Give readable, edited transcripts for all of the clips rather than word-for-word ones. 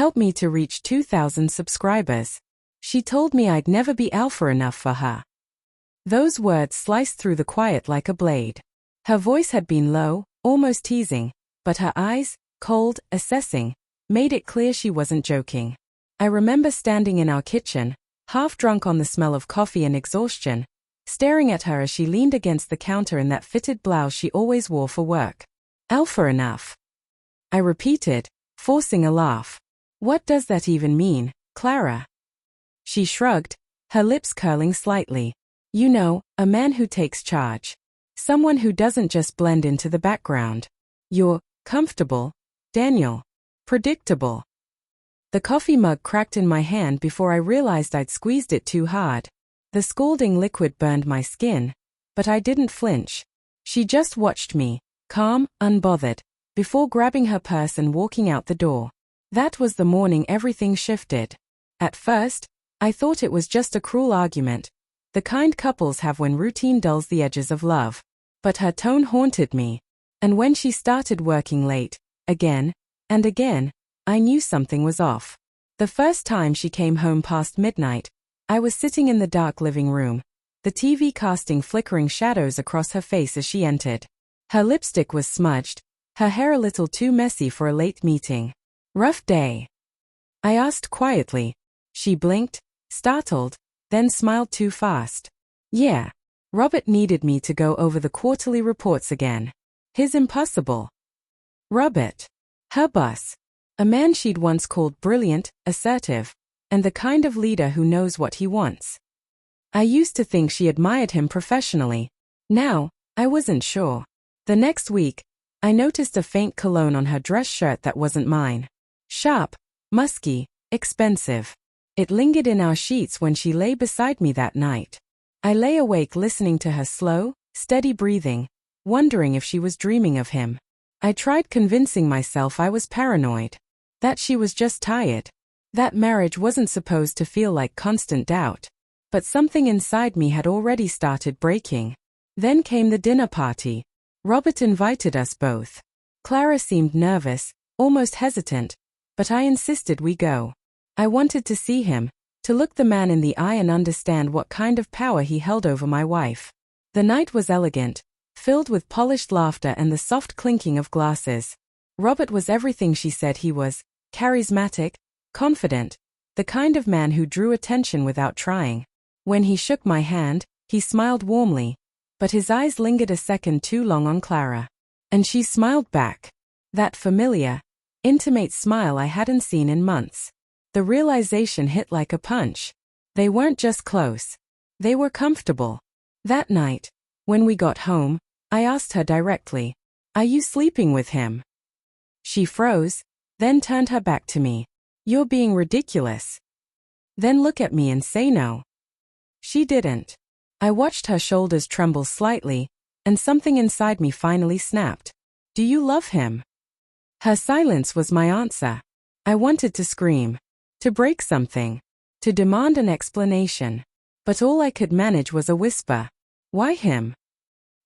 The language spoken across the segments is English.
Help me to reach 2,000 subscribers. She told me I'd never be alpha enough for her. Those words sliced through the quiet like a blade. Her voice had been low, almost teasing, but her eyes, cold, assessing, made it clear she wasn't joking. I remember standing in our kitchen, half drunk on the smell of coffee and exhaustion, staring at her as she leaned against the counter in that fitted blouse she always wore for work. Alpha enough, I repeated, forcing a laugh. What does that even mean, Clara? She shrugged, her lips curling slightly. You know, a man who takes charge. Someone who doesn't just blend into the background. You're comfortable, Daniel. Predictable. The coffee mug cracked in my hand before I realized I'd squeezed it too hard. The scalding liquid burned my skin, but I didn't flinch. She just watched me, calm, unbothered, before grabbing her purse and walking out the door. That was the morning everything shifted. At first, I thought it was just a cruel argument, the kind couples have when routine dulls the edges of love. But her tone haunted me, and when she started working late, again and again, I knew something was off. The first time she came home past midnight, I was sitting in the dark living room, the TV casting flickering shadows across her face as she entered. Her lipstick was smudged, her hair a little too messy for a late meeting. Rough day? I asked quietly. She blinked, startled, then smiled too fast. Yeah. Robert needed me to go over the quarterly reports again. His impossible. Robert. Her boss. A man she'd once called brilliant, assertive, and the kind of leader who knows what he wants. I used to think she admired him professionally. Now, I wasn't sure. The next week, I noticed a faint cologne on her dress shirt that wasn't mine. Sharp, musky, expensive. It lingered in our sheets when she lay beside me that night. I lay awake listening to her slow, steady breathing, wondering if she was dreaming of him. I tried convincing myself I was paranoid. That she was just tired. That marriage wasn't supposed to feel like constant doubt. But something inside me had already started breaking. Then came the dinner party. Robert invited us both. Clara seemed nervous, almost hesitant, but I insisted we go. I wanted to see him, to look the man in the eye and understand what kind of power he held over my wife. The night was elegant, filled with polished laughter and the soft clinking of glasses. Robert was everything she said he was, charismatic, confident, the kind of man who drew attention without trying. When he shook my hand, he smiled warmly, but his eyes lingered a second too long on Clara. And she smiled back. That familiar, intimate smile I hadn't seen in months. The realization hit like a punch. They weren't just close. They were comfortable. That night, when we got home, I asked her directly, "Are you sleeping with him?" She froze, then turned her back to me. "You're being ridiculous." "Then look at me and say no." She didn't. I watched her shoulders tremble slightly, and something inside me finally snapped. "Do you love him?" Her silence was my answer. I wanted to scream, to break something, to demand an explanation. But all I could manage was a whisper. "Why him?"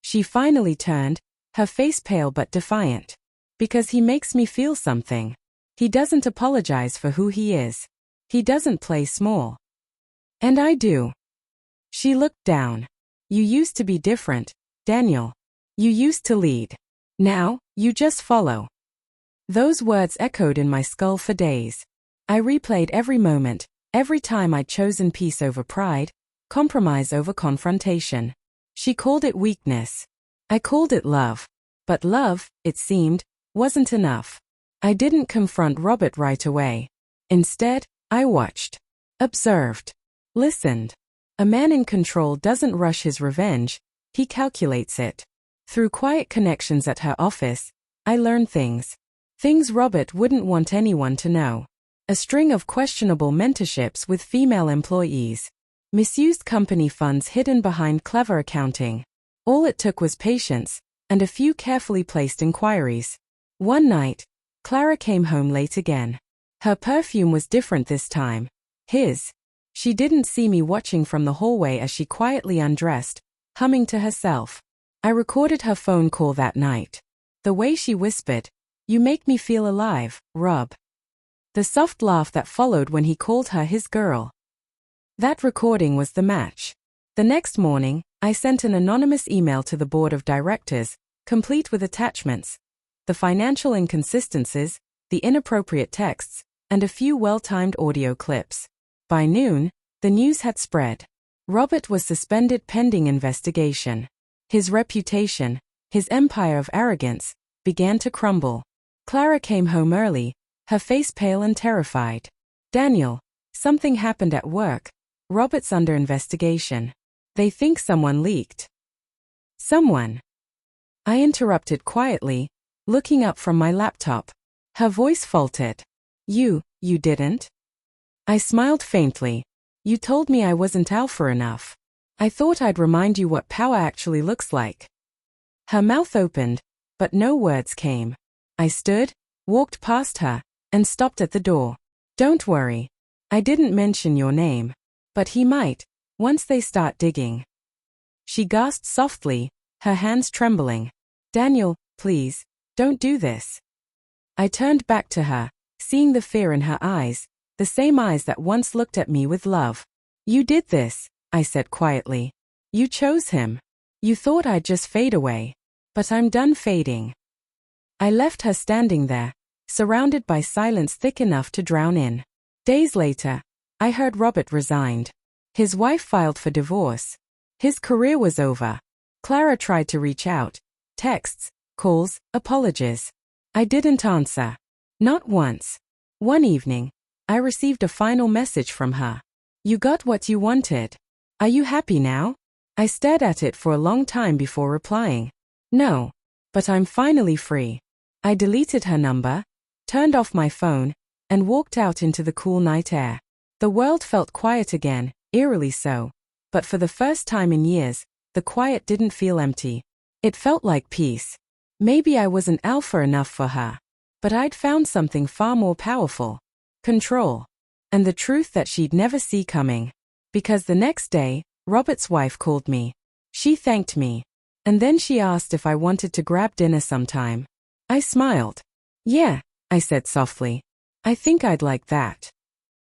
She finally turned, her face pale but defiant. "Because he makes me feel something. He doesn't apologize for who he is. He doesn't play small. And I do." She looked down. "You used to be different, Daniel. You used to lead. Now, you just follow." Those words echoed in my skull for days. I replayed every moment, every time I'd chosen peace over pride, compromise over confrontation. She called it weakness. I called it love. But love, it seemed, wasn't enough. I didn't confront Robert right away. Instead, I watched, observed, listened. A man in control doesn't rush his revenge, he calculates it. Through quiet connections at her office, I learned things. Things Robert wouldn't want anyone to know. A string of questionable mentorships with female employees. Misused company funds hidden behind clever accounting. All it took was patience, and a few carefully placed inquiries. One night, Clara came home late again. Her perfume was different this time. His. She didn't see me watching from the hallway as she quietly undressed, humming to herself. I recorded her phone call that night. The way she whispered, "You make me feel alive, Rob." The soft laugh that followed when he called her his girl. That recording was the match. The next morning, I sent an anonymous email to the board of directors, complete with attachments, the financial inconsistencies, the inappropriate texts, and a few well-timed audio clips. By noon, the news had spread. Robert was suspended pending investigation. His reputation, his empire of arrogance, began to crumble. Clara came home early, her face pale and terrified. "Daniel, something happened at work. Robert's under investigation. They think someone leaked." "Someone?" I interrupted quietly, looking up from my laptop. Her voice faltered. You didn't?" I smiled faintly. "You told me I wasn't alpha enough. I thought I'd remind you what power actually looks like." Her mouth opened, but no words came. I stood, walked past her, and stopped at the door. "Don't worry. I didn't mention your name. But he might, once they start digging." She gasped softly, her hands trembling. "Daniel, please, don't do this." I turned back to her, seeing the fear in her eyes, the same eyes that once looked at me with love. "You did this," I said quietly. "You chose him. You thought I'd just fade away. But I'm done fading." I left her standing there, surrounded by silence thick enough to drown in. Days later, I heard Robert resigned. His wife filed for divorce. His career was over. Clara tried to reach out. Texts, calls, apologies. I didn't answer. Not once. One evening, I received a final message from her. "You got what you wanted. Are you happy now?" I stared at it for a long time before replying. "No. But I'm finally free." I deleted her number, turned off my phone, and walked out into the cool night air. The world felt quiet again, eerily so. But for the first time in years, the quiet didn't feel empty. It felt like peace. Maybe I wasn't alpha enough for her. But I'd found something far more powerful. Control. And the truth that she'd never see coming. Because the next day, Robert's wife called me. She thanked me. And then she asked if I wanted to grab dinner sometime. I smiled. "Yeah," I said softly. "I think I'd like that."